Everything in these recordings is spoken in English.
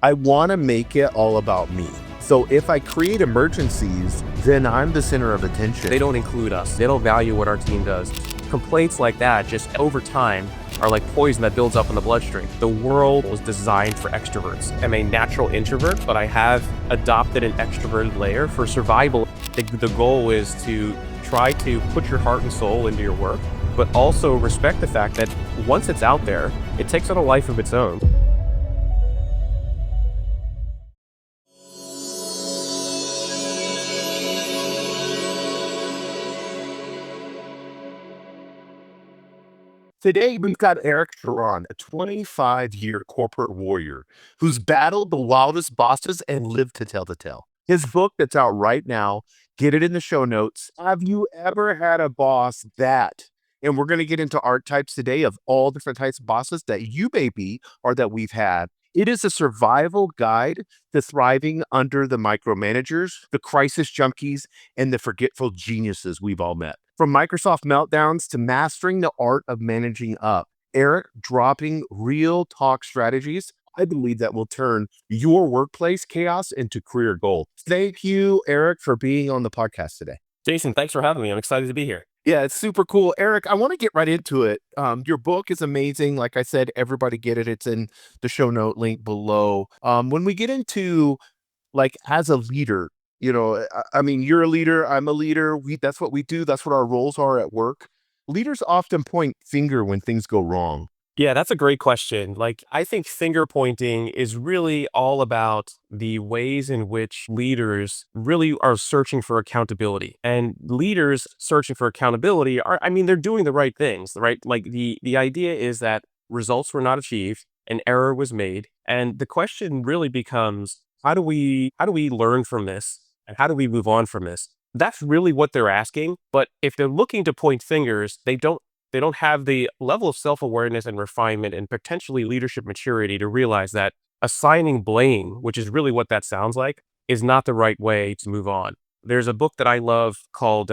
I want to make it all about me. So if I create emergencies, then I'm the center of attention. They don't include us. They don't value what our team does. Complaints like that, just over time, are like poison that builds up in the bloodstream. The world was designed for extroverts. I'm a natural introvert, but I have adopted an extroverted layer for survival. The goal is to try to put your heart and soul into your work, but also respect the fact that once it's out there, it takes on a life of its own. Today, we've got Eric Charran, a 25-year corporate warrior who's battled the wildest bosses and lived to tell the tale. His book that's out right now, get it in the show notes. Have you ever had a boss that, and we're going to get into archetypes today of all different types of bosses that you may be or that we've had. It is a survival guide to thriving under the micromanagers, the crisis junkies, and the forgetful geniuses we've all met. From Microsoft meltdowns to mastering the art of managing up, Eric dropping real talk strategies, I believe that will turn your workplace chaos into career gold. Thank you, Eric, for being on the podcast today. Jason, thanks for having me. I'm excited to be here. Yeah, it's super cool. Eric, I want to get right into it. Your book is amazing. Like I said, everybody get it. It's in the show note link below. When we get into like as a leader, I mean, you're a leader, I'm a leader. That's what we do. That's what our roles are at work. Leaders often point finger when things go wrong. Yeah, that's a great question. I think finger pointing is really all about the ways in which leaders really are searching for accountability. And leaders searching for accountability they're doing the right things, right? Like the idea is that results were not achieved, an error was made. And the question really becomes, how do we learn from this? And how do we move on from this? That's really what they're asking. But if they're looking to point fingers, they don't have the level of self-awareness and refinement and potentially leadership maturity to realize that assigning blame, which is really what that sounds like, is not the right way to move on. There's a book that I love called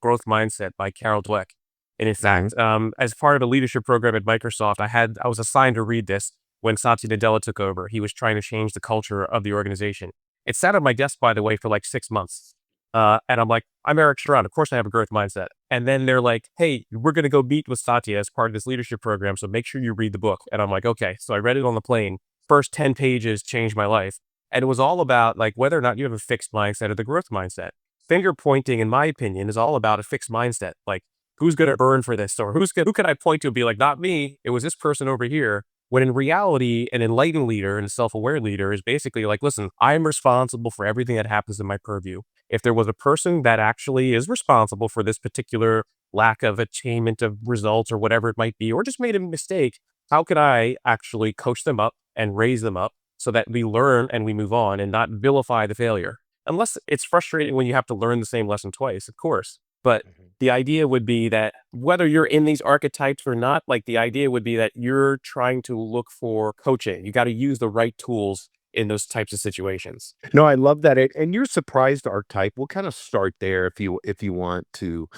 Growth Mindset by Carol Dweck. And in fact, as part of a leadership program at Microsoft, I was assigned to read this when Satya Nadella took over. He was trying to change the culture of the organization. It sat on my desk, by the way, for like 6 months. And I'm like, I'm Eric Charran. Of course I have a growth mindset. And then they're like, hey, we're going to go meet with Satya as part of this leadership program. So make sure you read the book. And I'm like, okay. So I read it on the plane. First 10 pages changed my life. And it was all about like whether or not you have a fixed mindset or the growth mindset. Finger pointing, in my opinion, is all about a fixed mindset. Like, who's going to burn for this? Or who can I point to and be like, not me. It was this person over here. When in reality, an enlightened leader and a self-aware leader is basically like, listen, I'm responsible for everything that happens in my purview. If there was a person that actually is responsible for this particular lack of attainment of results or whatever it might be, or just made a mistake, how could I actually coach them up and raise them up so that we learn and we move on and not vilify the failure? Unless it's frustrating when you have to learn the same lesson twice, of course. But the idea would be that whether you're in these archetypes or not, like the idea would be that you're trying to look for coaching. You got to use the right tools in those types of situations. No, I love that. And your surprised archetype, we'll kind of start there if you want to.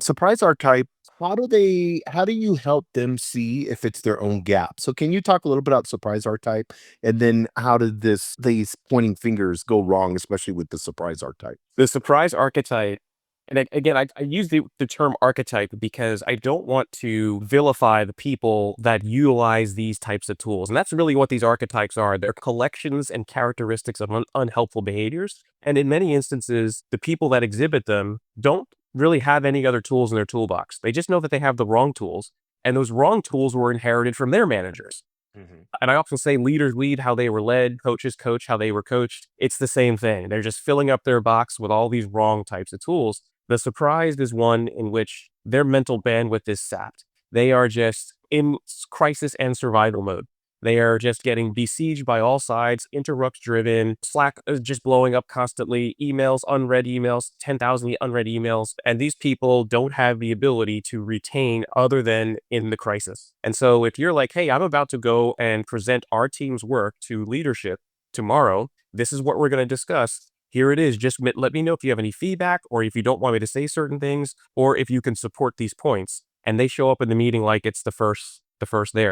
Surprise archetype, how do you help them see if it's their own gap? So can you talk a little bit about surprise archetype and then how did these pointing fingers go wrong, especially with the surprise archetype? The surprise archetype, and again, I use the term archetype because I don't want to vilify the people that utilize these types of tools. And that's really what these archetypes are. They're collections and characteristics of unhelpful behaviors. And in many instances, the people that exhibit them don't really have any other tools in their toolbox. They just know that they have the wrong tools. And those wrong tools were inherited from their managers. And I often say leaders lead how they were led, coaches coach how they were coached. It's the same thing. They're just filling up their box with all these wrong types of tools. The surprised is one in which their mental bandwidth is sapped. They are just in crisis and survival mode. They are just getting besieged by all sides, interrupt driven, Slack is just blowing up constantly, emails, unread emails, 10,000 unread emails. And these people don't have the ability to retain other than in the crisis. And so if you're like, hey, I'm about to go and present our team's work to leadership tomorrow, this is what we're going to discuss. Here it is. Just let me know if you have any feedback or if you don't want me to say certain things or if you can support these points. And they show up in the meeting like it's the first day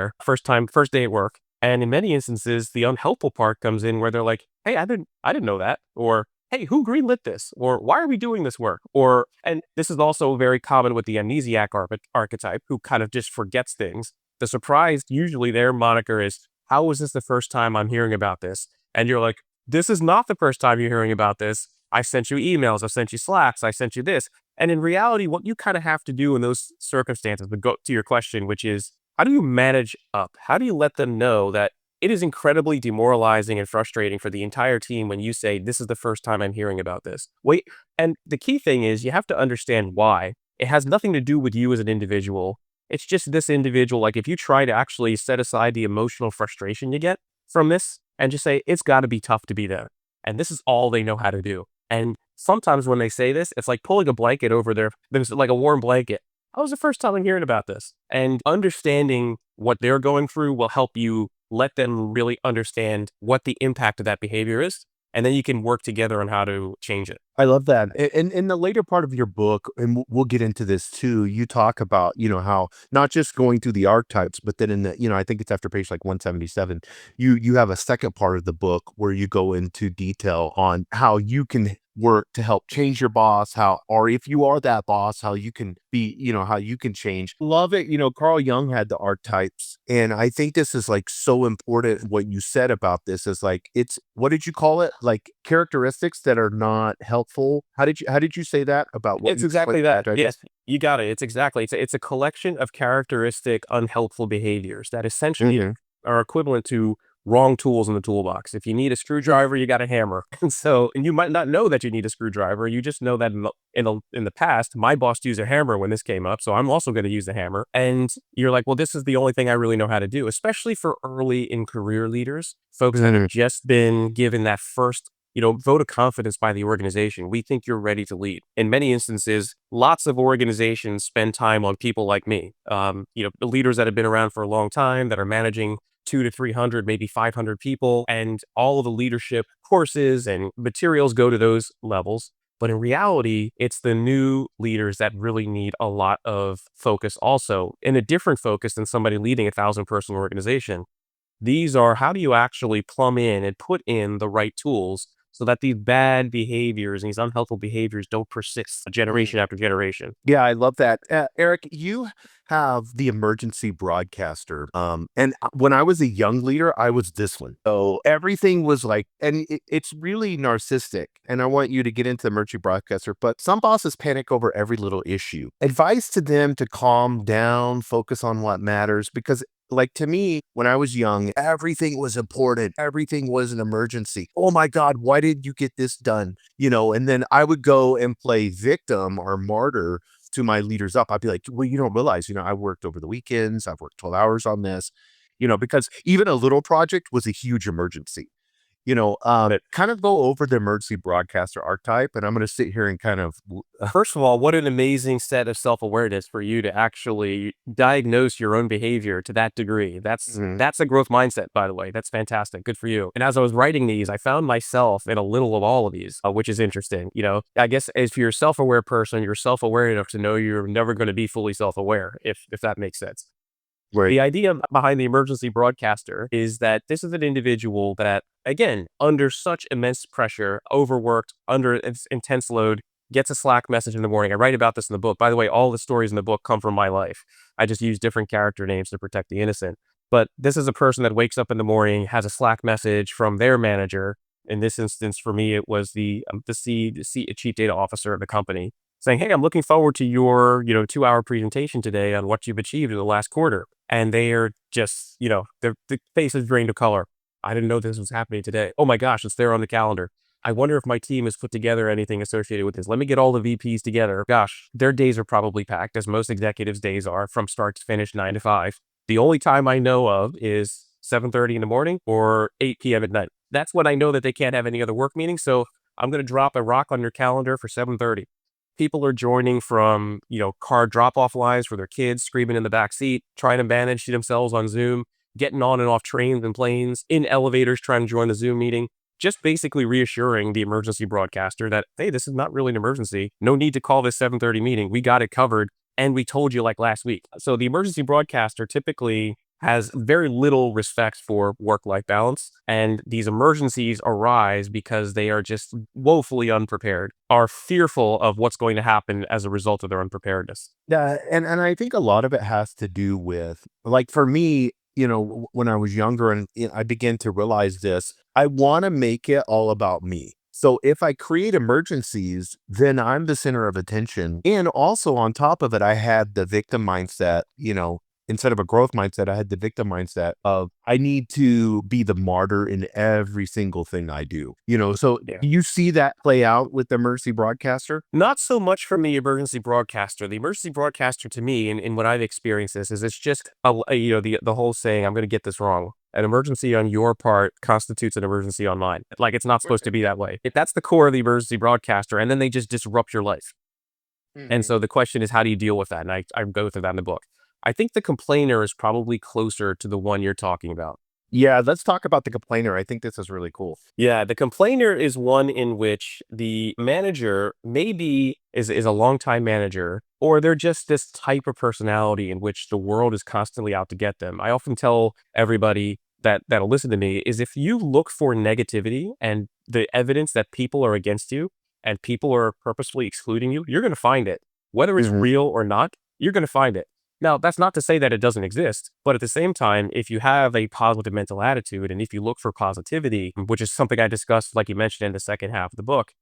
at work. And in many instances, the unhelpful part comes in where they're like, hey, I didn't know that. Or, hey, who greenlit this? Or why are we doing this work? Or, and this is also very common with the amnesiac archetype who kind of just forgets things. The surprise, usually their moniker is, how is this the first time I'm hearing about this? And you're like, this is not the first time you're hearing about this. I sent you emails, I sent you Slacks, I sent you this. And in reality, what you kind of have to do in those circumstances, but go to your question, which is, how do you manage up? How do you let them know that it is incredibly demoralizing and frustrating for the entire team when you say, this is the first time I'm hearing about this? Wait, and the key thing is you have to understand why. It has nothing to do with you as an individual. It's just this individual. Like if you try to actually set aside the emotional frustration you get from this and just say, it's got to be tough to be there. And this is all they know how to do. And sometimes when they say this, it's like pulling a blanket over there's like a warm blanket. That was the first time I'm hearing about this. And understanding what they're going through will help you let them really understand what the impact of that behavior is. And then you can work together on how to change it. I love that. And in the later part of your book, and we'll get into this too, you talk about, how not just going through the archetypes, but then in the, I think it's after page like 177, you have a second part of the book where you go into detail on how you can work to help change your boss, or if you are that boss, how you can be, how you can change. Love it. Carl Jung had the archetypes. And I think this is like so important. What you said about this is like, what did you call it? Like characteristics that are not helpful. How did you say that about what It's exactly that. Yes, you got it. It's a collection of characteristic unhelpful behaviors that essentially Mhm. are equivalent to wrong tools in the toolbox. If you need a screwdriver, you got a hammer. And you might not know that you need a screwdriver. You just know that in the past, my boss used a hammer when this came up, so I'm also going to use the hammer. And you're like, well, this is the only thing I really know how to do, especially for early in career leaders, folks that have just been given that first vote of confidence by the organization. We think you're ready to lead. In many instances, lots of organizations spend time on people like me. The leaders that have been around for a long time that are managing 200 to 300, maybe 500 people, and all of the leadership courses and materials go to those levels. But in reality, it's the new leaders that really need a lot of focus also, in a different focus than somebody leading 1,000-person organization. These are, how do you actually plumb in and put in the right tools so that these bad behaviors and these unhelpful behaviors don't persist generation after generation? Yeah, I love that. Eric, you have the emergency broadcaster. And when I was a young leader, I was this one. So everything was like, and it's really narcissistic. And I want you to get into the emergency broadcaster, but some bosses panic over every little issue. Advice to them to calm down, focus on what matters, because like to me, when I was young, everything was important. Everything was an emergency. Oh my God, why did you get this done? And then I would go and play victim or martyr to my leaders up. I'd be like, well, you don't realize, I worked over the weekends. I've worked 12 hours on this, because even a little project was a huge emergency. Kind of go over the emergency broadcaster archetype, and I'm going to sit here and kind of, First of all, what an amazing set of self-awareness for you to actually diagnose your own behavior to that degree. That's Mhm. that's a growth mindset, by the way. That's fantastic. Good for you. And as I was writing these, I found myself in a little of all of these, which is interesting. I guess if you're a self-aware person, you're self-aware enough to know you're never going to be fully self-aware, if that makes sense. Right. The idea behind the emergency broadcaster is that this is an individual that, again, under such immense pressure, overworked, under intense load, gets a Slack message in the morning. I write about this in the book. By the way, all the stories in the book come from my life. I just use different character names to protect the innocent. But this is a person that wakes up in the morning, has a Slack message from their manager. In this instance, for me, it was the chief data officer of the company, saying, "Hey, I'm looking forward to your 2-hour presentation today on what you've achieved in the last quarter." And they are just, their the face is drained of color. I didn't know this was happening today. Oh my gosh, it's there on the calendar. I wonder if my team has put together anything associated with this. Let me get all the VPs together. Gosh, their days are probably packed, as most executives' days are, from start to finish, 9 to 5. The only time I know of is 7:30 in the morning or 8 p.m. at night. That's when I know that they can't have any other work meetings. So I'm going to drop a rock on your calendar for 7:30. People are joining from, car drop-off lines for their kids, screaming in the back seat, trying to manage themselves on Zoom, getting on and off trains and planes, in elevators, trying to join the Zoom meeting, just basically reassuring the emergency broadcaster that, hey, this is not really an emergency. No need to call this 7:30 meeting. We got it covered, and we told you like last week. So the emergency broadcaster typically has very little respect for work-life balance, and these emergencies arise because they are just woefully unprepared, are fearful of what's going to happen as a result of their unpreparedness. Yeah, and I think a lot of it has to do with, like, for me, when I was younger and I began to realize this, I want to make it all about me. So if I create emergencies, then I'm the center of attention. And also on top of it, I had the victim mindset, instead of a growth mindset, I had the victim mindset of I need to be the martyr in every single thing I do. So Yeah. do you see that play out with the emergency broadcaster? Not so much from the emergency broadcaster. The emergency broadcaster to me, in what I've experienced this, is it's just the whole saying, I'm going to get this wrong. An emergency on your part constitutes an emergency on mine. Like, it's not supposed to be that way. If that's the core of the emergency broadcaster, and then they just disrupt your life. And Mhm. so the question is, how do you deal with that? And I go through that in the book. I think the complainer is probably closer to the one you're talking about. Yeah, let's talk about the complainer. I think this is really cool. Yeah, the complainer is one in which the manager maybe is a longtime manager, or they're just this type of personality in which the world is constantly out to get them. I often tell everybody that'll listen to me is, if you look for negativity and the evidence that people are against you and people are purposefully excluding you, you're going to find it. Whether it's Mhm. real or not, you're going to find it. Now, that's not to say that it doesn't exist, but at the same time, if you have a positive mental attitude and if you look for positivity, which is something I discussed, like you mentioned in the second half of the book,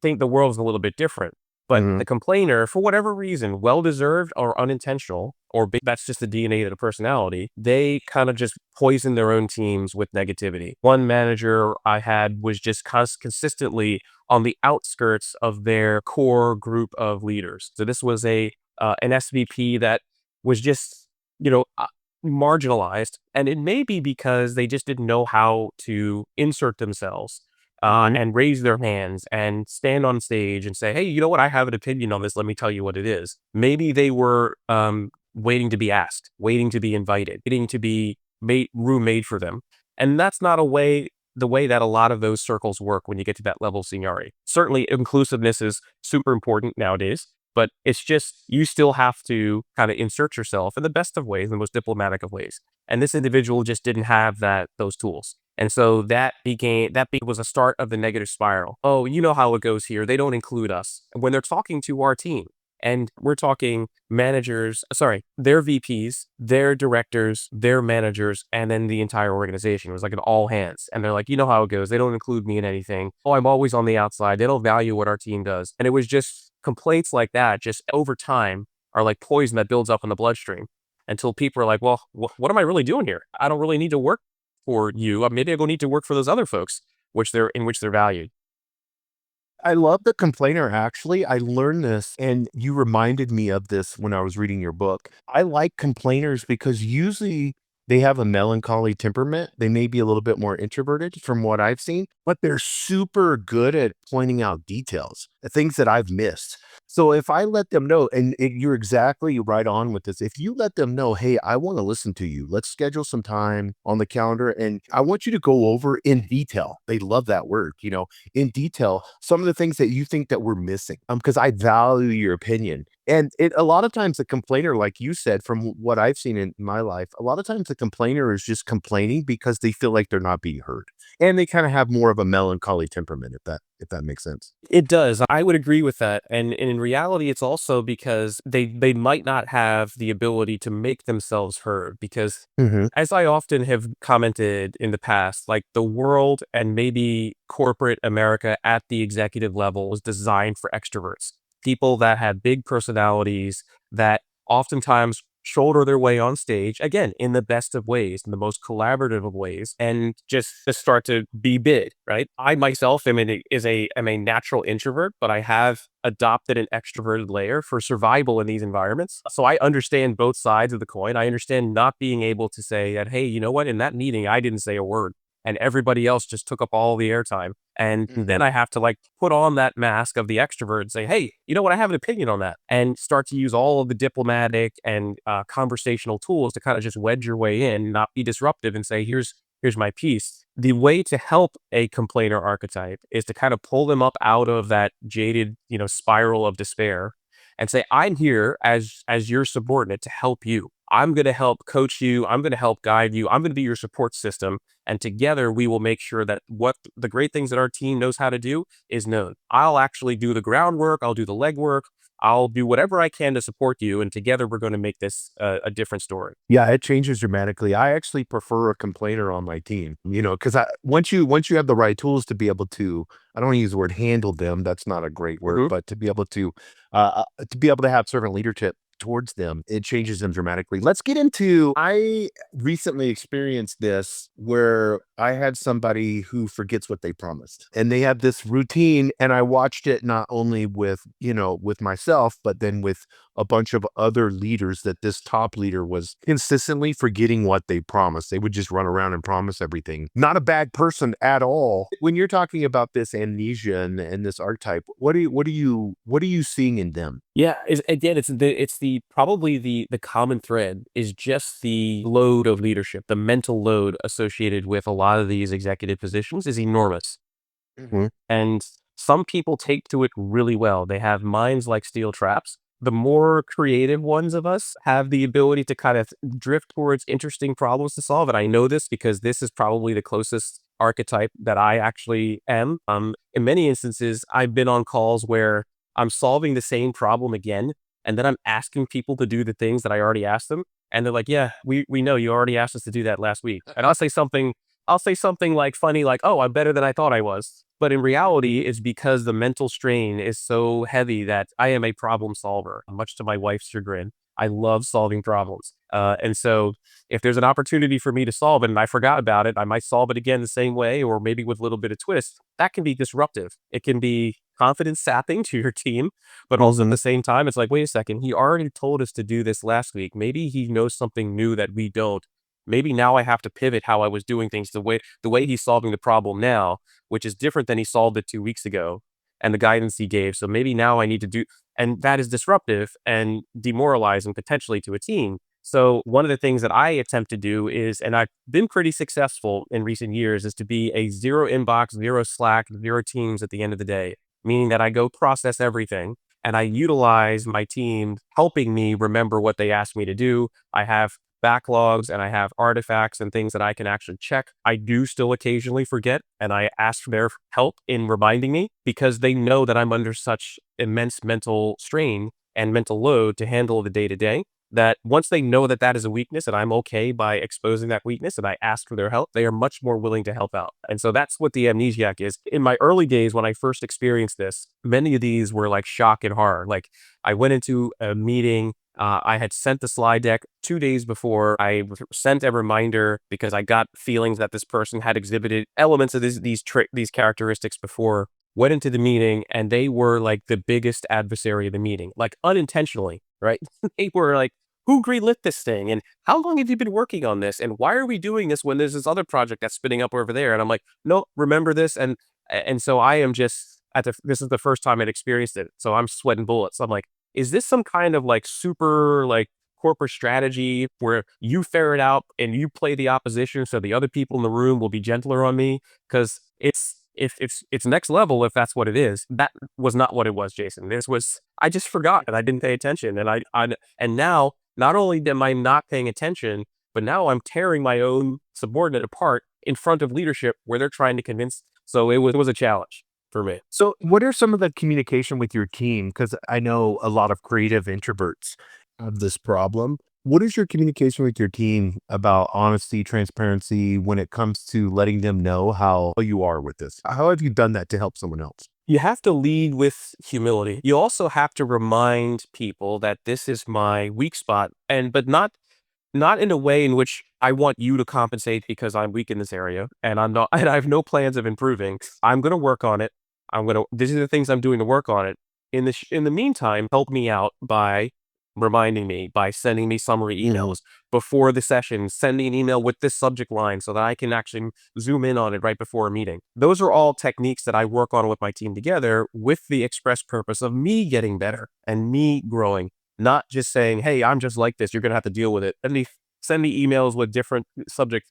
think the world's a little bit different. But Mhm. the complainer, for whatever reason, well deserved or unintentional, or that's just the DNA of the personality, they kind of just poison their own teams with negativity. One manager I had was just consistently on the outskirts of their core group of leaders. So this was an SVP that was just, you know, uh, marginalized. And it may be because they just didn't know how to insert themselves Mhm. and raise their hands and stand on stage and say, hey, you know what? I have an opinion on this. Let me tell you what it is. Maybe they were waiting to be asked, waiting to be invited, waiting to be room made for them. And that's not the way that a lot of those circles work when you get to that level of seniority. Certainly, inclusiveness is super important nowadays, but it's just, you still have to kind of insert yourself in the best of ways, the most diplomatic of ways. And this individual just didn't have those tools. And so was a start of the negative spiral. Oh, you know how it goes here. They don't include us when they're talking to our team. And we're talking managers, sorry, their VPs, their directors, their managers, and then the entire organization. It was like an all hands. And they're like, you know how it goes. They don't include me in anything. Oh, I'm always on the outside. They don't value what our team does. And it was just complaints like that, just over time, are like poison that builds up in the bloodstream until people are like, well, what am I really doing here? I don't really need to work for you. Maybe I go need to work for those other folks, which they're valued. I love the complainer, actually. I learned this, and you reminded me of this when I was reading your book. I like complainers because usually they have a melancholy temperament. They may be a little bit more introverted from what I've seen, but they're super good at pointing out details, things that I've missed. So if I let them know, and you're exactly right on with this, if you let them know, hey, I want to listen to you, let's schedule some time on the calendar, and I want you to go over in detail. They love that word, in detail some of the things that you think that we're missing, because I value your opinion. And a lot of times the complainer, like you said, from what I've seen in my life, a lot of times the complainer is just complaining because they feel like they're not being heard, and they kind of have more of a melancholy temperament, if that makes sense. It does. I would agree with that. And in reality, it's also because they might not have the ability to make themselves heard. Because Hmm. as I often have commented in the past, like, the world and maybe corporate America at the executive level was designed for extroverts, people that have big personalities that oftentimes shoulder their way on stage, again, in the best of ways, in the most collaborative of ways, and just start to be big, right? I myself am a natural introvert, but I have adopted an extroverted layer for survival in these environments. So I understand both sides of the coin. I understand not being able to say that, hey, you know what, in that meeting, I didn't say a word and everybody else just took up all the airtime. And Hmm. then I have to, like, put on that mask of the extrovert and say, hey, you know what? I have an opinion on that, and start to use all of the diplomatic and conversational tools to kind of just wedge your way in, not be disruptive, and say, here's my piece. The way to help a complainer archetype is to kind of pull them up out of that jaded, spiral of despair and say, I'm here as your subordinate to help you. I'm going to help coach you. I'm going to help guide you. I'm going to be your support system. And together we will make sure that what the great things that our team knows how to do is known. I'll actually do the groundwork. I'll do the legwork. I'll do whatever I can to support you. And together we're going to make this a different story. Yeah, it changes dramatically. I actually prefer a complainer on my team, because once you have the right tools to be able to, I don't wanna use the word handle them, that's not a great word, Mhm. but to be able to have servant leadership towards them, it changes them dramatically. Let's get into I recently experienced this where I had somebody who forgets what they promised. And they have this routine, and I watched it not only with myself, but then with a bunch of other leaders that this top leader was consistently forgetting what they promised. They would just run around and promise everything. Not a bad person at all. When you're talking about this amnesia and this archetype, what are you seeing in them? Yeah, again, it's the probably the common thread is just the load of leadership. The mental load associated with a lot of these executive positions is enormous. Mhm. And some people take to it really well. They have minds like steel traps. The more creative ones of us have the ability to kind of drift towards interesting problems to solve. And I know this because this is probably the closest archetype that I actually am. In many instances, I've been on calls where I'm solving the same problem again, and then I'm asking people to do the things that I already asked them. And they're like, yeah, we know you already asked us to do that last week. And I'll say something like funny, like, "Oh, I'm better than I thought I was." But in reality, it's because the mental strain is so heavy that I am a problem solver, much to my wife's chagrin. I love solving problems. And so if there's an opportunity for me to solve it and I forgot about it, I might solve it again the same way or maybe with a little bit of twist. That can be disruptive. It can be confidence sapping to your team, but also in the same time, it's like, wait a second, he already told us to do this last week. Maybe he knows something new that we don't. Maybe now I have to pivot how I was doing things the way he's solving the problem now, which is different than he solved it 2 weeks ago and the guidance he gave. So maybe now I need to do, and that is disruptive and demoralizing potentially to a team. So one of the things that I attempt to do is, and I've been pretty successful in recent years, is to be a zero inbox, zero Slack, zero teams at the end of the day, meaning that I go process everything and I utilize my team helping me remember what they asked me to do. I have backlogs and I have artifacts and things that I can actually check. I do still occasionally forget, and I ask for their help in reminding me because they know that I'm under such immense mental strain and mental load to handle the day to day that once they know that that is a weakness and I'm okay by exposing that weakness and I ask for their help, they are much more willing to help out. And so that's what the amnesiac is. In my early days, when I first experienced this, many of these were like shock and horror. Like I went into a meeting, I had sent the slide deck 2 days before. I sent a reminder because I got feelings that this person had exhibited elements of these characteristics before. Went into the meeting and they were like the biggest adversary of the meeting, like unintentionally, right? They were like, "Who greenlit this thing? And how long have you been working on this? And why are we doing this when there's this other project that's spinning up over there?" And I'm like, "No, remember this." And so I am just this is the first time I'd experienced it, so I'm sweating bullets. I'm like, is this some kind of like super like corporate strategy where you ferret out and you play the opposition so the other people in the room will be gentler on me? Because it's next level if that's what it is. That was not what it was, Jason. This was I just forgot and I didn't pay attention. And now not only am I not paying attention, but now I'm tearing my own subordinate apart in front of leadership where they're trying to convince. So it was a challenge for me. So, what are some of the communication with your team? Because I know a lot of creative introverts have this problem. What is your communication with your team about honesty, transparency when it comes to letting them know how you are with this? How have you done that to help someone else? You have to lead with humility. You also have to remind people that this is my weak spot, but not in a way in which I want you to compensate because I'm weak in this area and I'm not and I have no plans of improving. I'm going to work on it. These are the things I'm doing to work on it. In the meantime, help me out by reminding me, by sending me summary Mhm. emails before the session, sending an email with this subject line so that I can actually zoom in on it right before a meeting. Those are all techniques that I work on with my team together with the express purpose of me getting better and me growing, not just saying, "Hey, I'm just like this. You're going to have to deal with it." And they send me emails with different subject.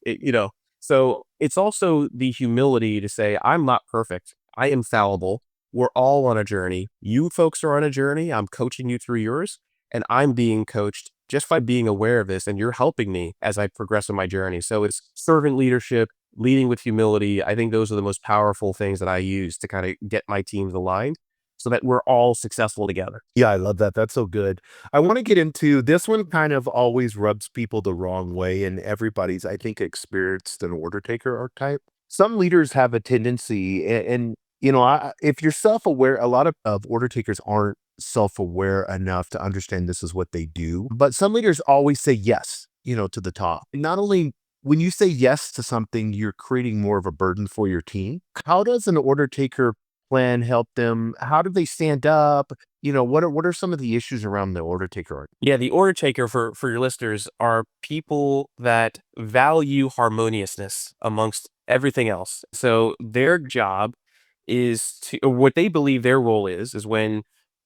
So it's also the humility to say, I'm not perfect. I am fallible. We're all on a journey. You folks are on a journey. I'm coaching you through yours. and I'm being coached just by being aware of this, and you're helping me as I progress in my journey. So it's servant leadership, leading with humility. I think those are the most powerful things that I use to kind of get my teams aligned so that we're all successful together. Yeah, I love that. That's so good. I want to get into this one kind of always rubs people the wrong way, and everybody's, I think, experienced an order taker archetype. Some leaders have a tendency, and if you're self-aware, a lot of order takers aren't self-aware enough to understand this is what they do. But some leaders always say yes, to the top. Not only when you say yes to something, you're creating more of a burden for your team. How does an order taker plan help them? How do they stand up? What are some of the issues around the order taker? Yeah, the order taker for your listeners are people that value harmoniousness amongst everything else. So their job is to, or what they believe their role is when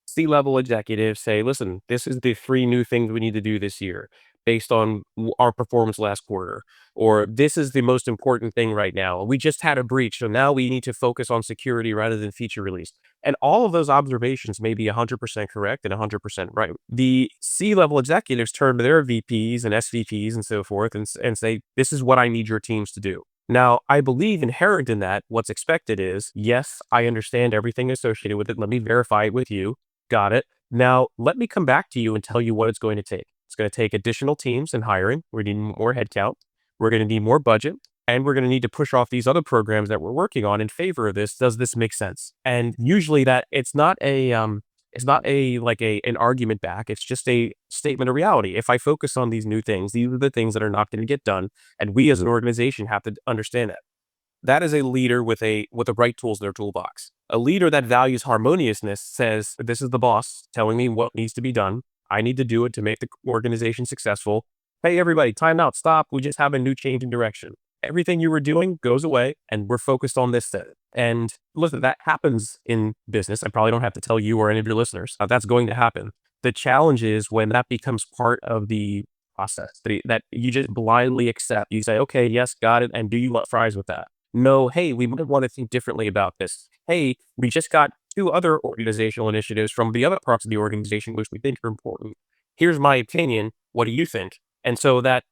C-level executives say, listen, this is the three new things we need to do this year based on our performance last quarter, or this is the most important thing right now. We just had a breach, so now we need to focus on security rather than feature release. And all of those observations may be 100% correct and 100% right. The C-level executives turn to their VPs and SVPs and so forth and say, this is what I need your teams to do. Now, I believe inherent in that, what's expected is, yes, I understand everything associated with it. Let me verify it with you. Got it. Now, let me come back to you and tell you what it's going to take. It's going to take additional teams and hiring. We're going to need more headcount. We're going to need more budget. And we're going to need to push off these other programs that we're working on in favor of this. Does this make sense? And usually that it's not an argument back. It's just a statement of reality. If I focus on these new things, these are the things that are not going to get done. And we as an organization have to understand that. That is a leader with the right tools in their toolbox. A leader that values harmoniousness says, this is the boss telling me what needs to be done. I need to do it to make the organization successful. Hey, everybody, time out, stop. We just have a new change in direction. Everything you were doing goes away, and we're focused on this set. And listen, that happens in business. I probably don't have to tell you or any of your listeners. That's going to happen. The challenge is when that becomes part of the process that you just blindly accept. You say, okay, yes, got it. And do you want fries with that? No, hey, we might want to think differently about this. Hey, we just got two other organizational initiatives from the other parts of the organization, which we think are important. Here's my opinion. What do you think? And so that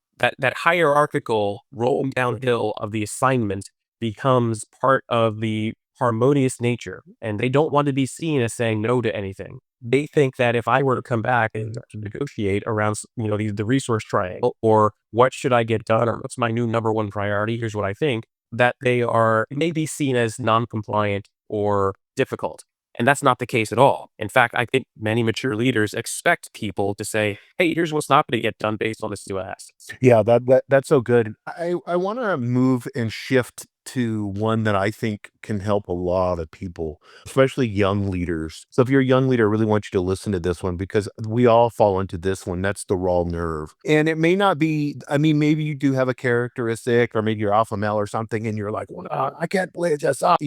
hierarchical rolling downhill of the assignment becomes part of the harmonious nature. And they don't want to be seen as saying no to anything. They think that if I were to come back and to negotiate around, the resource triangle, or what should I get done, or what's my new number one priority, here's what I think, that they are maybe seen as non-compliant or difficult. And that's not the case at all. In fact, I think many mature leaders expect people to say, hey, here's what's not going to get done based on this new ask. Yeah, that's so good. I want to move and shift to one that I think can help a lot of people, especially young leaders. So if you're a young leader, I really want you to listen to this one because we all fall into this one. That's the raw nerve. And it may not be, I mean, maybe you do have a characteristic or maybe you're alpha male or something and you're like, well, I can't play this up.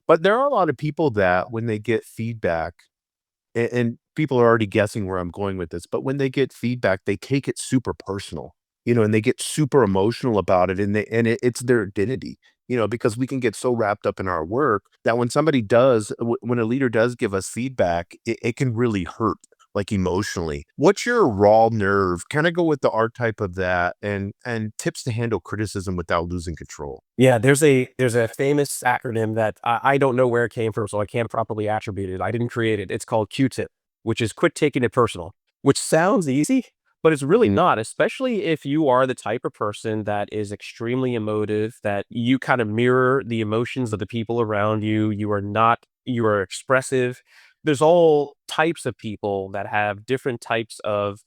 But there are a lot of people that when they get feedback, and people are already guessing where I'm going with this, but when they get feedback, they take it super personal, and they get super emotional about it, it's their identity, because we can get so wrapped up in our work that when when a leader does give us feedback, it can really hurt, like emotionally. What's your raw nerve? Kind of go with the archetype of that, and tips to handle criticism without losing control. Yeah, there's a famous acronym that I don't know where it came from, so I can't properly attribute it. I didn't create it. It's called Q-tip, which is quit taking it personal, which sounds easy, but it's really not, especially if you are the type of person that is extremely emotive, that you kind of mirror the emotions of the people around you. You are expressive. There's all types of people that have different types of,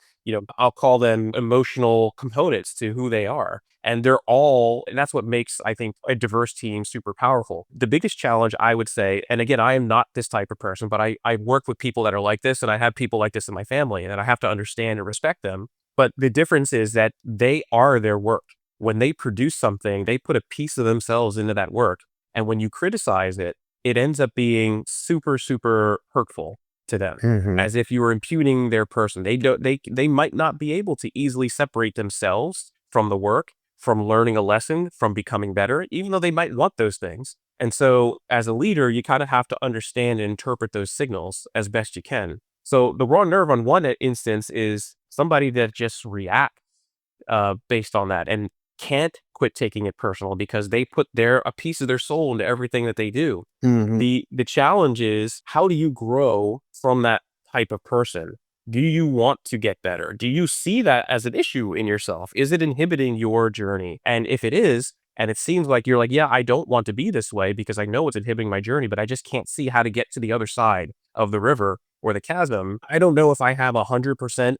I'll call them emotional components to who they are. And and that's what makes, I think, a diverse team super powerful. The biggest challenge I would say, and again, I am not this type of person, but I work with people that are like this, and I have people like this in my family, and I have to understand and respect them. But the difference is that they are their work. When they produce something, they put a piece of themselves into that work. And when you criticize it, it ends up being super, super hurtful to them, Mhm. as if you were impugning their person. They might not be able to easily separate themselves from the work, from learning a lesson, from becoming better, even though they might want those things. And so as a leader, you kind of have to understand and interpret those signals as best you can. So the raw nerve on one instance is somebody that just reacts based on that and can't quit taking it personal because they put a piece of their soul into everything that they do. Mhm. The challenge is, how do you grow from that type of person? Do you want to get better? Do you see that as an issue in yourself? Is it inhibiting your journey? And if it is, and it seems like you're like, yeah, I don't want to be this way because I know it's inhibiting my journey, but I just can't see how to get to the other side of the river or the chasm. I don't know if I have 100%,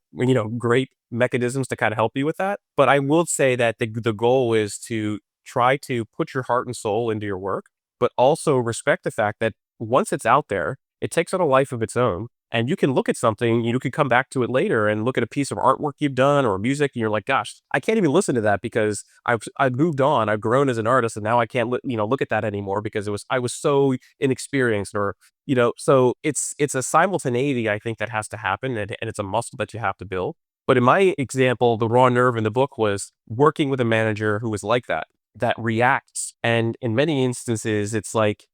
great mechanisms to kind of help you with that. But I will say that the goal is to try to put your heart and soul into your work, but also respect the fact that once it's out there, it takes on a life of its own. And you can look at something, you can come back to it later and look at a piece of artwork you've done or music, and you're like, gosh, I can't even listen to that because I've moved on, I've grown as an artist, and now I can't look at that anymore because I was so inexperienced, or so it's a simultaneity, I think, that has to happen, and it's a muscle that you have to build. But in my example, the raw nerve in the book was working with a manager who was like that reacts. And in many instances, it's like,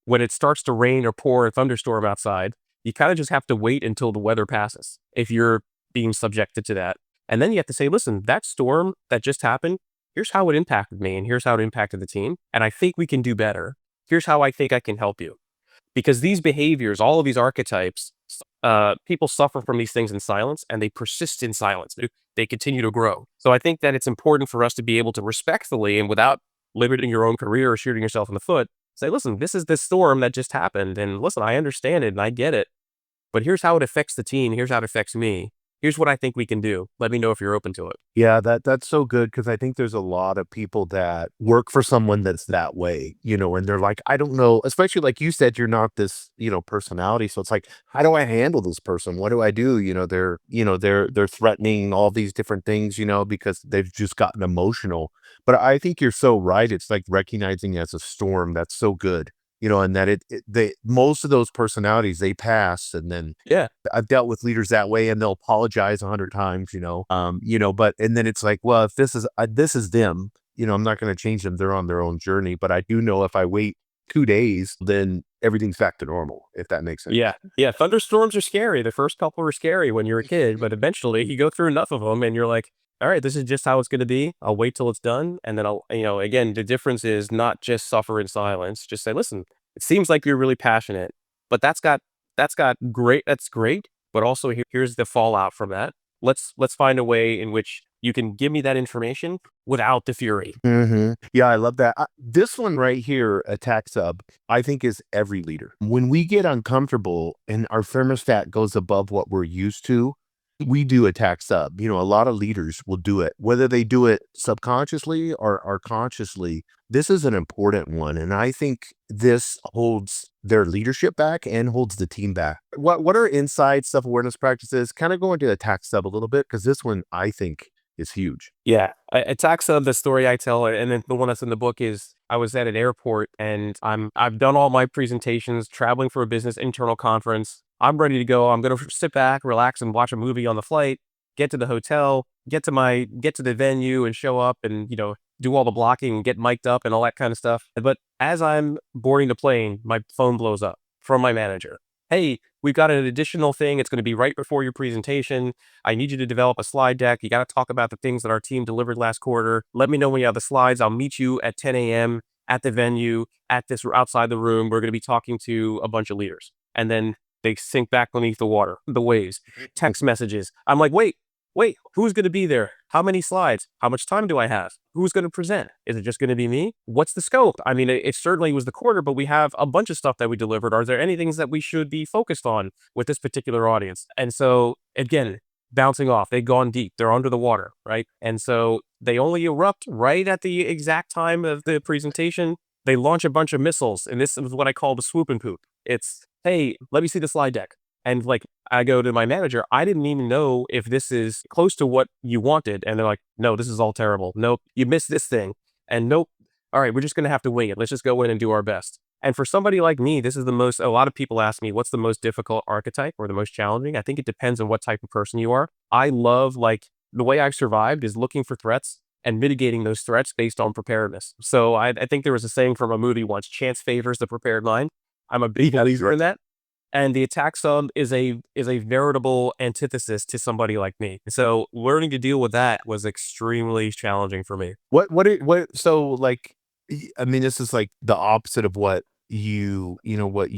when it starts to rain or pour a thunderstorm outside, you kind of just have to wait until the weather passes if you're being subjected to that. And then you have to say, listen, that storm that just happened, here's how it impacted me and here's how it impacted the team. And I think we can do better. Here's how I think I can help you. Because these behaviors, all of these archetypes, people suffer from these things in silence, and they persist in silence. They continue to grow. So I think that it's important for us to be able to respectfully, and without limiting your own career or shooting yourself in the foot, say, listen, this is this storm that just happened. And listen, I understand it and I get it, but here's how it affects the team. Here's how it affects me. Here's what I think we can do. Let me know if you're open to it. Yeah, that's so good because I think there's a lot of people that work for someone that's that way, and they're like, I don't know, especially like you said, you're not this, personality. So it's like, how do I handle this person? What do I do? They're threatening all these different things, because they've just gotten emotional. But I think you're so right. It's like recognizing as a storm. That's so good. And that they most of those personalities they pass, and then Yeah. I've dealt with leaders that way and they'll apologize 100 times, but and then it's like, well, if this is them, I'm not going to change them. They're on their own journey. But I do know if I wait 2 days, then everything's back to normal, if that makes sense. Yeah. Yeah. Thunderstorms are scary. The first couple are scary when you're a kid, but eventually you go through enough of them and you're like, all right, this is just how it's going to be. I'll wait till it's done. And then again, the difference is not just suffer in silence. Just say, listen, it seems like you're really passionate, but that's great. But also here's the fallout from that. Let's find a way in which you can give me that information without the fury. Yeah, I love that. This one right here, attack sub, I think is every leader. When we get uncomfortable and our thermostat goes above what we're used to, we do attack sub. A lot of leaders will do it, whether they do it subconsciously or consciously. This is an important one. And I think this holds their leadership back and holds the team back. What are inside self-awareness practices? Kind of go into attack sub a little bit because this one I think is huge. Yeah, attacks of the story I tell, and then the one that's in the book is I was at an airport and I've done all my presentations, traveling for a business internal conference. I'm ready to go. I'm gonna sit back, relax, and watch a movie on the flight. Get to the hotel, get to the venue, and show up, and do all the blocking, and get mic'd up, and all that kind of stuff. But as I'm boarding the plane, my phone blows up from my manager. Hey, we've got an additional thing. It's going to be right before your presentation. I need you to develop a slide deck. You got to talk about the things that our team delivered last quarter. Let me know when you have the slides. I'll meet you at 10 a.m. at the venue, at this outside the room. We're going to be talking to a bunch of leaders. And then they sink back beneath the water, the waves, text messages. I'm like, wait, who's going to be there? How many slides? How much time do I have? Who's going to present? Is it just going to be me? What's the scope? I mean, it certainly was the quarter, but we have a bunch of stuff that we delivered. Are there any things that we should be focused on with this particular audience? And so again, bouncing off, they've gone deep. They're under the water, right? And so they only erupt right at the exact time of the presentation. They launch a bunch of missiles, and this is what I call the swoop and poop. It's, hey, let me see the slide deck. And like, I go to my manager, I didn't even know if this is close to what you wanted. And they're like, no, this is all terrible. Nope, you missed this thing. And nope, all right, we're just going to have to wing it. Let's just go in and do our best. And for somebody like me, this is a lot of people ask me, what's the most difficult archetype or the most challenging? I think it depends on what type of person you are. I love, like, the way I've survived is looking for threats and mitigating those threats based on preparedness. So I think there was a saying from a movie once, chance favors the prepared mind. I'm a big believer in that. And the attack sub is a veritable antithesis to somebody like me. So learning to deal with that was extremely challenging for me. So like, I mean, this is like the opposite of what what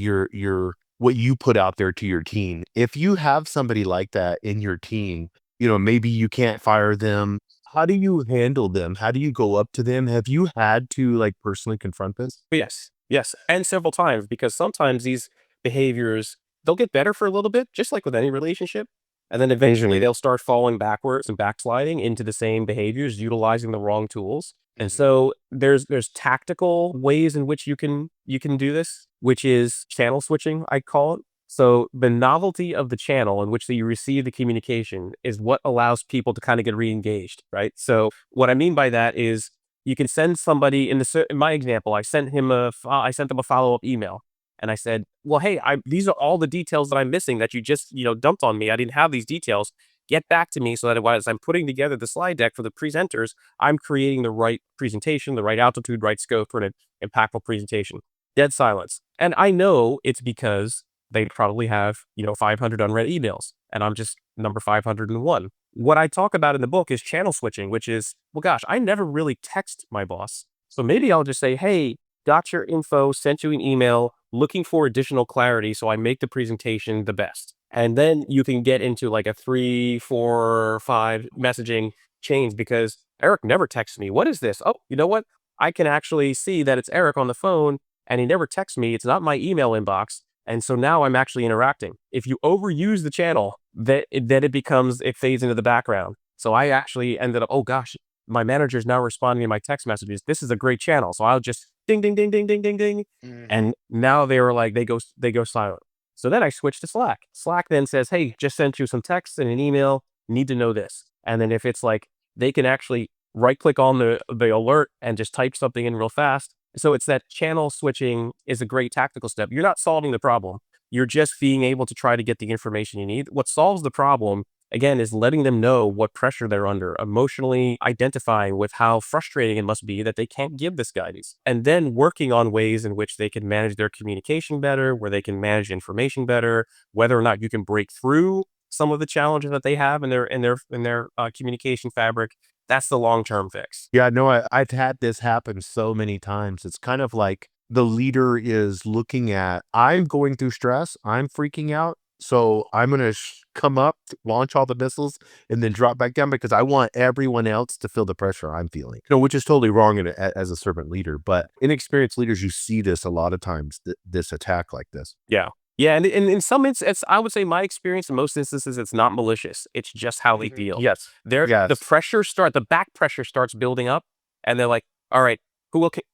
what you put out there to your team. If you have somebody like that in your team, maybe you can't fire them. How do you handle them? How do you go up to them? Have you had to like personally confront this? Yes, yes, and several times, because sometimes these behaviors, they'll get better for a little bit, just like with any relationship, and then eventually they'll start falling backwards and backsliding into the same behaviors, utilizing the wrong tools. And Mhm. so there's tactical ways in which you can do this, which is channel switching, I call it. So the novelty of the channel in which you receive the communication is what allows people to kind of get re-engaged, right? So what I mean by that is you can send somebody in my example, I sent them a follow-up email, and I said, "Well, hey, these are all the details that I'm missing that you just, dumped on me. I didn't have these details. Get back to me so that as I'm putting together the slide deck for the presenters, I'm creating the right presentation, the right altitude, right scope for an impactful presentation." Dead silence. And I know it's because they probably have, 500 unread emails, and I'm just number 501. What I talk about in the book is channel switching, which is, well, gosh, I never really text my boss. So maybe I'll just say, hey, got your info, sent you an email, looking for additional clarity so I make the presentation the best. And then you can get into like a 3, 4, 5 messaging chains because Eric never texts me. What is this? Oh, you know what? I can actually see that it's Eric on the phone and he never texts me. It's not my email inbox. And so now I'm actually interacting. If you overuse the channel, then it fades into the background. So I actually ended up, oh gosh, my manager is now responding to my text messages. This is a great channel. So I'll just ding, ding, ding, ding, ding, ding, ding. Mhm. And now they were like, they go silent. So then I switched to Slack. Slack then says, hey, just sent you some text and an email. Need to know this. And then if it's like, they can actually right click on the alert and just type something in real fast. So it's that channel switching is a great tactical step. You're not solving the problem. You're just being able to try to get the information you need. What solves the problem, again, is letting them know what pressure they're under, emotionally identifying with how frustrating it must be that they can't give this guidance, and then working on ways in which they can manage their communication better, where they can manage information better, whether or not you can break through some of the challenges that they have in their communication fabric. That's the long-term fix. Yeah, no, I've had this happen so many times. It's kind of like the leader is looking at, I'm going through stress, I'm freaking out, so I'm gonna come up, launch all the missiles, and then drop back down because I want everyone else to feel the pressure I'm feeling. Which is totally wrong as a servant leader. But inexperienced leaders, you see this a lot of times. This attack like this. Yeah. Yeah, and in some instances, I would say my experience in most instances, it's not malicious. It's just how they feel. Yes. Yes. The back pressure starts building up, and they're like, all right,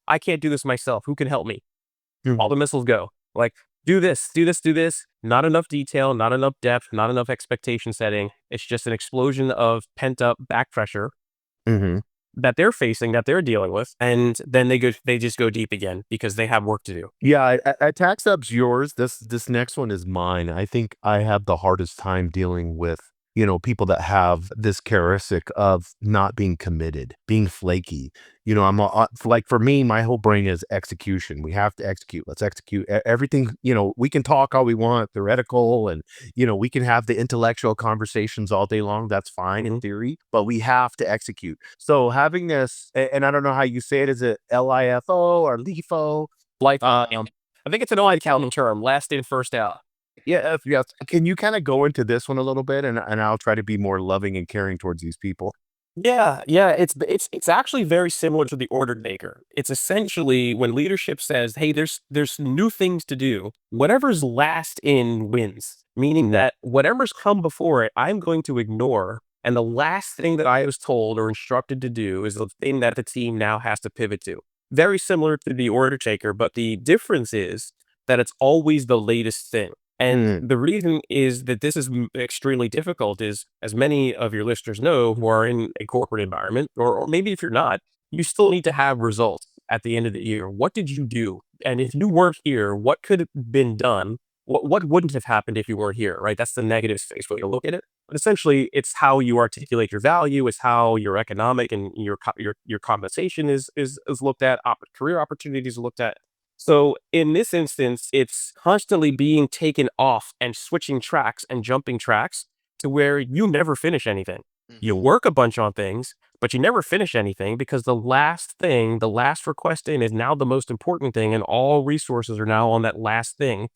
I can't do this myself. Who can help me? All Mhm. the missiles go. Like, do this, do this, do this. Not enough detail, not enough depth, not enough expectation setting. It's just an explosion of pent up back pressure Mhm. that they're facing, that they're dealing with. And then they just go deep again because they have work to do. Yeah, attack sub's yours. This next one is mine. I think I have the hardest time dealing with, people that have this characteristic of not being committed, being flaky. Like for me, my whole brain is execution. We have to execute. Let's execute everything. We can talk all we want, theoretical, and we can have the intellectual conversations all day long. That's fine in Mhm. theory, but we have to execute. So having this, and I don't know how you say it. Is it LIFO or LIFO? Life, I think it's an odd counting term, last in, first out. Yeah, yes. Can you kinda go into this one a little bit, and I'll try to be more loving and caring towards these people? Yeah, yeah, it's actually very similar to the order taker. It's essentially when leadership says, "Hey, there's new things to do." Whatever's last in wins, meaning that whatever's come before it, I'm going to ignore, and the last thing that I was told or instructed to do is the thing that the team now has to pivot to. Very similar to the order taker, but the difference is that it's always the latest thing. And Mm, the reason is that this is extremely difficult is, as many of your listeners know who are in a corporate environment, or maybe if you're not, you still need to have results at the end of the year. What did you do? And if you weren't here, what could have been done? What wouldn't have happened if you weren't here, right? That's the negative space way to look at it. But essentially, it's how you articulate your value, it's how your economic and your compensation is looked at, career opportunities are looked at. So in this instance, it's constantly being taken off and switching tracks and jumping tracks to where you never finish anything. You Mhm. work a bunch on things, but you never finish anything because the last thing, the last request in is now the most important thing, and all resources are now on that last thing,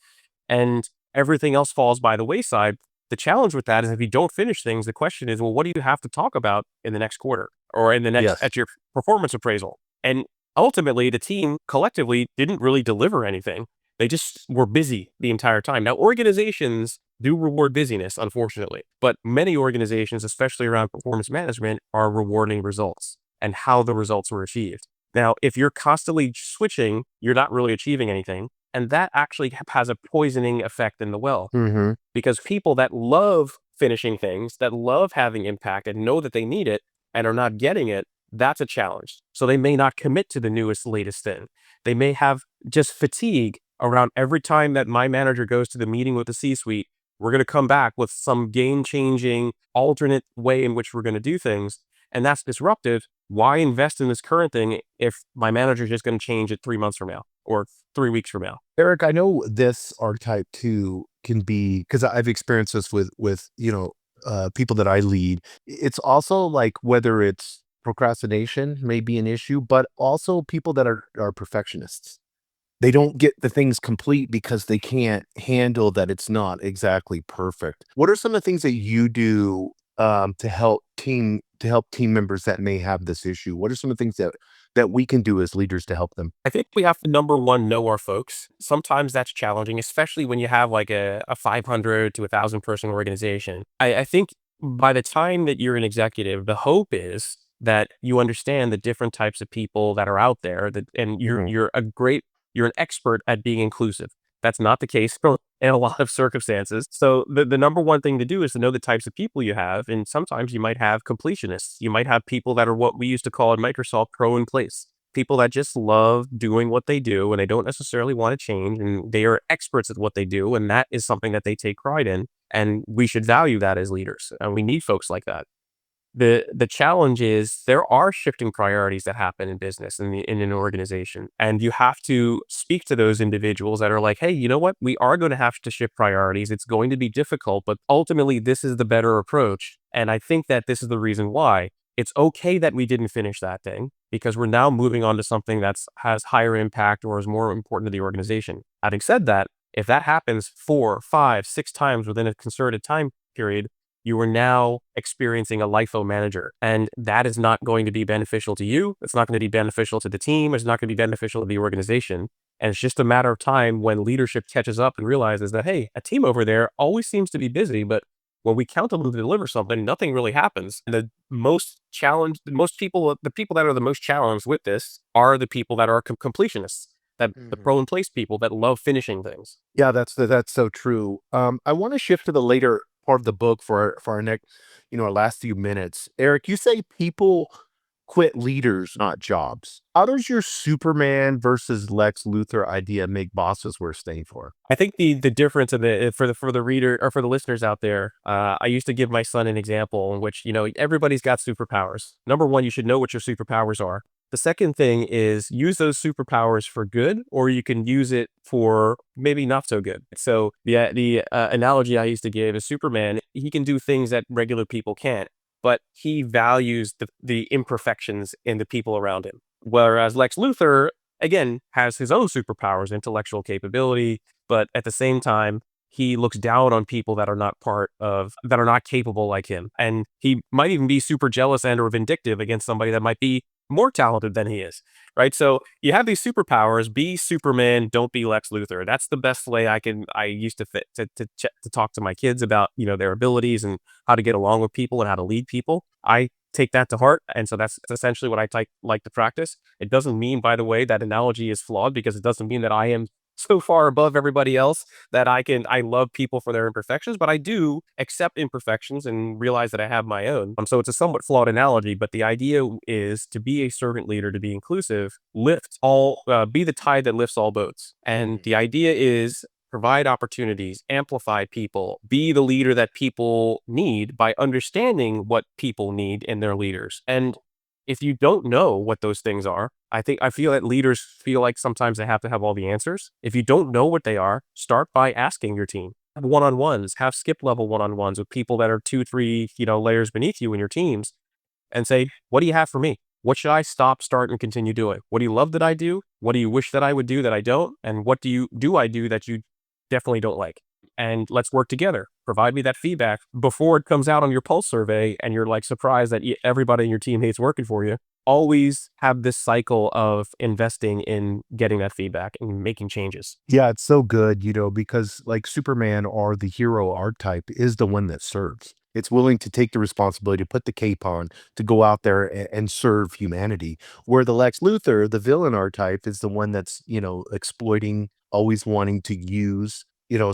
and everything else falls by the wayside. The challenge with that is if you don't finish things, the question is, well, what do you have to talk about in the next quarter or in the next Yes. at your performance appraisal? And ultimately, the team collectively didn't really deliver anything. They just were busy the entire time. Now, organizations do reward busyness, unfortunately, but many organizations, especially around performance management, are rewarding results and how the results were achieved. Now, if you're constantly switching, you're not really achieving anything. And that actually has a poisoning effect in the well, Mhm. because people that love finishing things, that love having impact and know that they need it and are not getting it, that's a challenge. So they may not commit to the newest, latest thing. They may have just fatigue around every time that my manager goes to the meeting with the C suite. We're going to come back with some game changing, alternate way in which we're going to do things. And that's disruptive. Why invest in this current thing if my manager is just going to change it 3 months from now or 3 weeks from now? Eric, I know this archetype too can be because I've experienced this with people that I lead. It's also like whether it's procrastination may be an issue, but also people that are perfectionists. They don't get the things complete because they can't handle that it's not exactly perfect. What are some of the things that you do to help team members that may have this issue? What are some of the things that we can do as leaders to help them? I think we have to, number one, know our folks. Sometimes that's challenging, especially when you have like a 500 to 1,000 person organization. I think by the time that you're an executive, the hope is that you understand the different types of people that are out there, that, and Mhm. you're an expert at being inclusive. That's not the case in a lot of circumstances. So the number one thing to do is to know the types of people you have. And sometimes you might have completionists. You might have people that are what we used to call in Microsoft pro in place, people that just love doing what they do and they don't necessarily want to change, and they are experts at what they do, and that is something that they take pride in, and we should value that as leaders, and we need folks like that. The challenge is there are shifting priorities that happen in business, in an organization, and you have to speak to those individuals that are like, hey, you know what, we are going to have to shift priorities, it's going to be difficult, but ultimately this is the better approach, and I think that this is the reason why. It's okay that we didn't finish that thing because we're now moving on to something that's has higher impact or is more important to the organization. Having said that, if that happens 4, 5, 6 times within a concerted time period, you are now experiencing a LIFO manager. And that is not going to be beneficial to you. It's not going to be beneficial to the team. It's not going to be beneficial to the organization. And it's just a matter of time when leadership catches up and realizes that, hey, a team over there always seems to be busy, but when we count on them to deliver something, nothing really happens. And the people that are the most challenged with this are the people that are completionists, that the Mhm. pro and place people that love finishing things. Yeah, that's so true. I want to shift to the later part of the book for our next, our last few minutes. Eric, you say people quit leaders, not jobs. How does your Superman versus Lex Luthor idea make bosses worth staying for? I think the difference of it for the reader or for the listeners out there, I used to give my son an example in which, everybody's got superpowers. Number one, you should know what your superpowers are. The second thing is use those superpowers for good, or you can use it for maybe not so good. So the analogy I used to give is Superman. He can do things that regular people can't, but he values the imperfections in the people around him. Whereas Lex Luthor, again, has his own superpowers, intellectual capability, but at the same time, he looks down on people that are not capable like him. And he might even be super jealous and or vindictive against somebody that might be more talented than he is. Right. So you have these superpowers, be Superman, don't be Lex Luthor. That's the best way I used to fit to talk to my kids about, their abilities and how to get along with people and how to lead people. I take that to heart. And so that's essentially what like to practice. It doesn't mean, by the way, that analogy is flawed, because it doesn't mean that I am so far above everybody else that I love people for their imperfections, but I do accept imperfections and realize that I have my own. So it's a somewhat flawed analogy, but the idea is to be a servant leader, to be inclusive, be the tide that lifts all boats. And Mhm. the idea is provide opportunities, amplify people, be the leader that people need by understanding what people need in their leaders. And If you don't know what those things are, I feel that leaders feel like sometimes they have to have all the answers. If you don't know what they are, start by asking your team. Have one-on-ones, have skip level one-on-ones with people that are 2, 3, layers beneath you in your teams and say, "What do you have for me? What should I stop, start, and continue doing? What do you love that I do? What do you wish that I would do that I don't? And what do I do that you definitely don't like? And let's work together. Provide me that feedback before it comes out on your pulse survey and you're like surprised that everybody in your team hates working for you." Always have this cycle of investing in getting that feedback and making changes. Yeah, it's so good, because like Superman or the hero archetype is the one that serves. It's willing to take the responsibility, put the cape on, to go out there and serve humanity. Where the Lex Luthor, the villain archetype, is the one that's, exploiting, always wanting to use,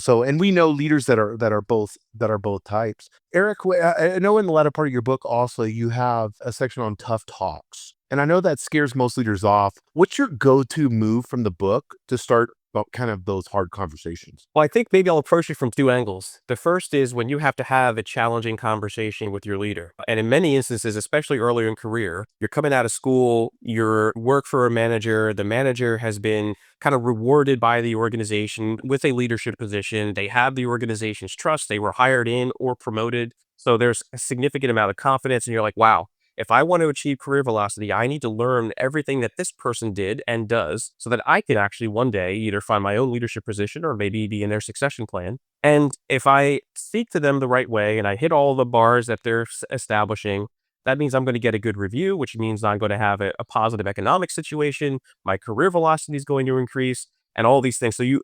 so and we know leaders that are both types. Eric, I know in the latter part of your book also you have a section on tough talks. And I know that scares most leaders off. What's your go-to move from the book to start about kind of those hard conversations? Well, I think maybe I'll approach it from two angles. The first is when you have to have a challenging conversation with your leader. And in many instances, especially earlier in career, you're coming out of school, you're work for a manager, the manager has been kind of rewarded by the organization with a leadership position. They have the organization's trust. They were hired in or promoted. So there's a significant amount of confidence. And you're like, wow, if I want to achieve career velocity, I need to learn everything that this person did and does so that I can actually one day either find my own leadership position or maybe be in their succession plan. And if I speak to them the right way and I hit all the bars that they're establishing, that means I'm going to get a good review, which means I'm going to have a positive economic situation. My career velocity is going to increase and all these things. So you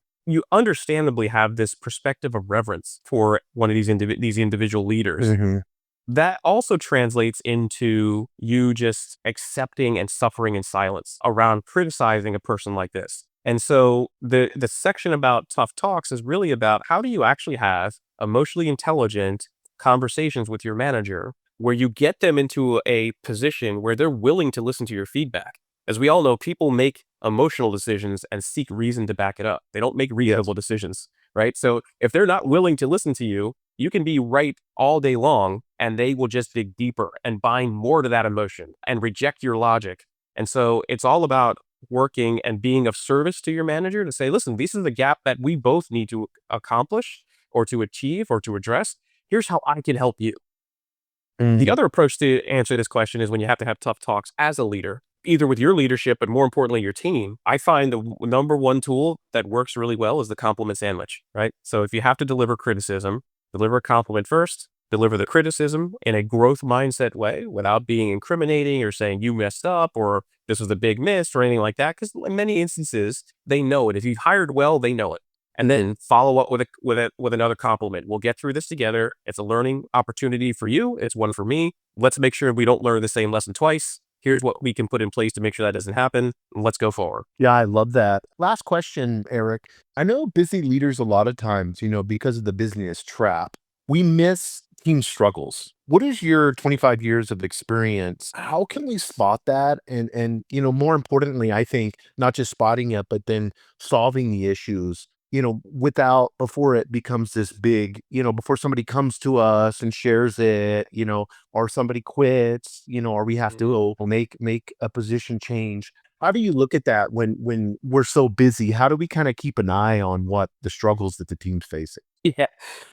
understandably have this perspective of reverence for one of these individual leaders. Hmm. That also translates into you just accepting and suffering in silence around criticizing a person like this. And so the section about tough talks is really about how do you actually have emotionally intelligent conversations with your manager where you get them into a position where they're willing to listen to your feedback. As we all know, people make emotional decisions and seek reason to back it up. They don't make Yes. reasonable decisions, right? So if they're not willing to listen to you, you can be right all day long and they will just dig deeper and bind more to that emotion and reject your logic. And so it's all about working and being of service to your manager to say, listen, this is the gap that we both need to accomplish or to achieve or to address. Here's how I can help you. The Mm. other approach to answer this question is when you have to have tough talks as a leader, either with your leadership, but more importantly, your team. I find the number one tool that works really well is the compliment sandwich, right? So if you have to deliver criticism, deliver a compliment first, deliver the criticism in a growth mindset way without being incriminating or saying you messed up or this was a big miss or anything like that. Because in many instances, they know it. If you've hired well, they know it. And then follow up with another compliment. We'll get through this together. It's a learning opportunity for you. It's one for me. Let's make sure we don't learn the same lesson twice. Here's what we can put in place to make sure that doesn't happen. Let's go forward. Yeah, I love that. Last question, Eric. I know busy leaders a lot of times, because of the business trap, we miss team struggles. What is your 25 years of experience? How can we spot that? And more importantly, I think not just spotting it, but then solving the issues, without before it becomes this big, before somebody comes to us and shares it, or somebody quits, or we have to make a position change. How do you look at that when we're so busy? How do we kind of keep an eye on what the struggles that the team's facing? Yeah.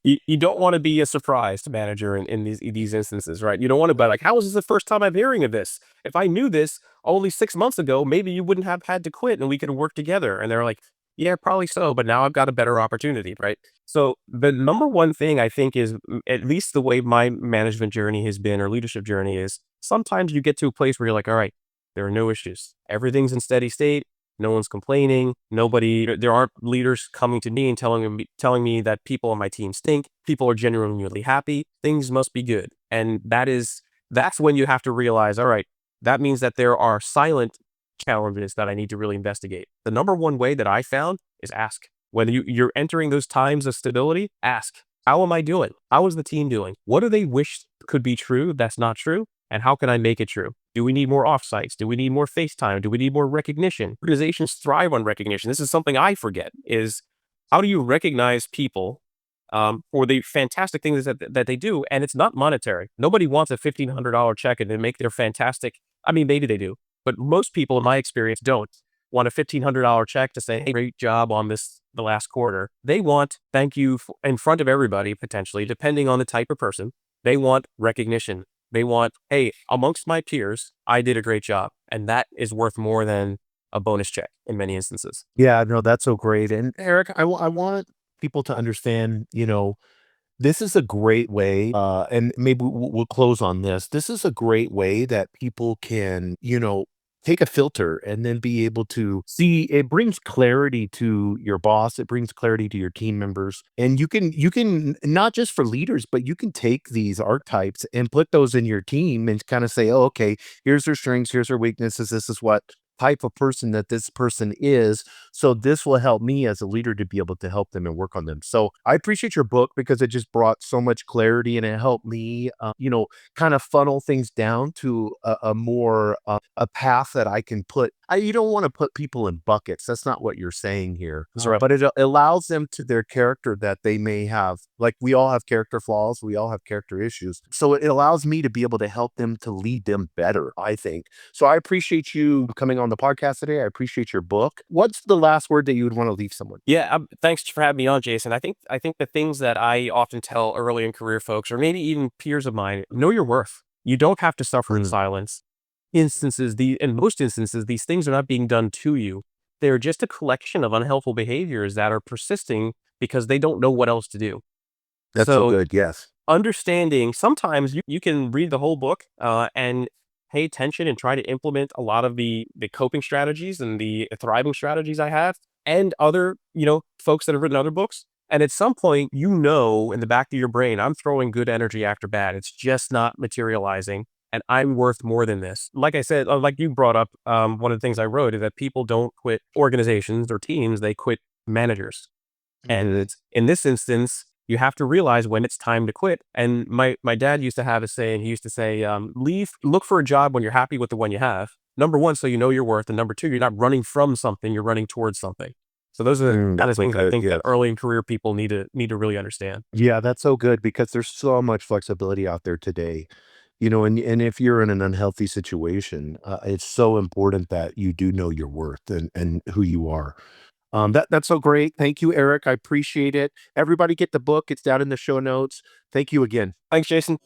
You don't want to be a surprised manager in these instances, right? You don't want to be like, how is this the first time I'm hearing of this? If I knew this only 6 months ago, maybe you wouldn't have had to quit and we could have worked together. And they're like, yeah, probably so, but now I've got a better opportunity, right? So the number one thing I think is at least the way my management journey has been or leadership journey is sometimes you get to a place where you're like, all right, there are no issues. Everything's in steady state. No one's complaining. There aren't leaders coming to me and telling me that people on my team stink. People are genuinely happy. Things must be good. And that's when you have to realize, all right, that means that there are silent challenges that I need to really investigate. The number one way that I found is ask. When you're entering those times of stability, ask, how am I doing? How is the team doing? What do they wish could be true that's not true? And how can I make it true? Do we need more offsites? Do we need more FaceTime? Do we need more recognition? Organizations thrive on recognition. This is something I forget is how do you recognize people for the fantastic things that they do? And it's not monetary. Nobody wants a $1,500 check and to make their fantastic I mean, maybe they do, but most people in my experience don't want a $1,500 check to say, hey, great job on the last quarter. They want thank you in front of everybody, potentially, depending on the type of person. They want recognition. They want, hey, amongst my peers, I did a great job. And that is worth more than a bonus check in many instances. Yeah, no, that's so great. And Eric, I want people to understand, this is a great way, and maybe we'll close on this. This is a great way that people can, take a filter and then be able to see. It brings clarity to your boss. It brings clarity to your team members. And you can not just for leaders, but you can take these archetypes and put those in your team and kind of say, oh, okay, here's their strengths, here's their weaknesses. This is what type of person that this person is. So this will help me as a leader to be able to help them and work on them. So I appreciate your book because it just brought so much clarity and it helped me, kind of funnel things down to a more a path that I can put. You don't want to put people in buckets. That's not what you're saying here. That's right. But it allows them to their character that they may have. Like we all have character flaws. We all have character issues. So it allows me to be able to help them to lead them better, I think. So I appreciate you coming on the podcast today. I appreciate your book. What's the last word that you would want to leave someone? Yeah, thanks for having me on, Jason. I think the things that I often tell early in career folks, or maybe even peers of mine, know your worth. You don't have to suffer in Mm, silence. In most instances, these things are not being done to you. They're just a collection of unhelpful behaviors that are persisting because they don't know what else to do. that's so So good. Yes. understanding, sometimes you can read the whole book and pay attention and try to implement a lot of the coping strategies and the thriving strategies I have and other, folks that have written other books. And at some point, in the back of your brain, I'm throwing good energy after bad. It's just not materializing. And I'm worth more than this. Like I said, like you brought up, one of the things I wrote is that people don't quit organizations or teams, they quit managers. Mhm. And in this instance, you have to realize when it's time to quit. And my dad used to have a saying. He used to say, look for a job when you're happy with the one you have. Number one, so you know your worth, and number two, you're not running from something, you're running towards something. So those are the kind That's of so things I good. think that Yes. early in career people need to really understand. Yeah, that's so good because there's so much flexibility out there today. And if you're in an unhealthy situation, it's so important that you do know your worth and who you are. That's so great. Thank you, Eric. I appreciate it. Everybody get the book. It's down in the show notes. Thank you again. Thanks, Jason.